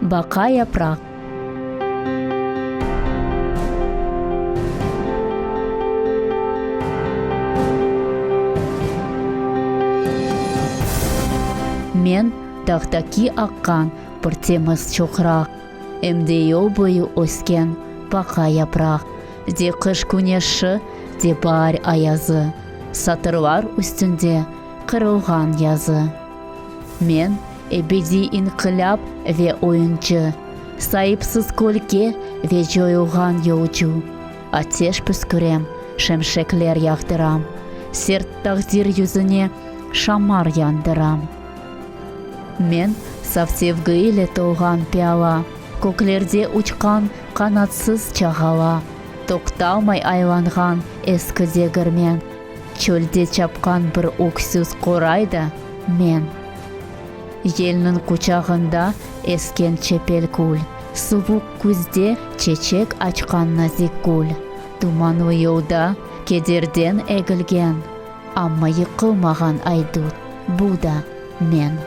Бақа япрақ. Мен тақтаки аққан бір теміз чоқырақ, әмде ел бойы өскен бақа япрақ. Де қыш күнеші, де бар аязы, сатырлар үстінде қырылған язы. Мен әбеди инқилаб ве ойынчы, сайыпсыз көлге ве жойылған yolcu. Ateş püskürem, шемшеклер яқтырам, серт тағдир yüzüne шамар яндырам. Мен саф sevgi ile толған пиала, көклерде учқан қанатсыз чағала, тоқталмай айланған ескі дегірмен, чөлде чапқан бір өксіз қорайды мен. Елнің құшағында ескен чепел күл, суық күзде чечек açқан назик гүл. Думанлы yolда кедерден егілген, амма йықылмаған айдут, бұл да мен.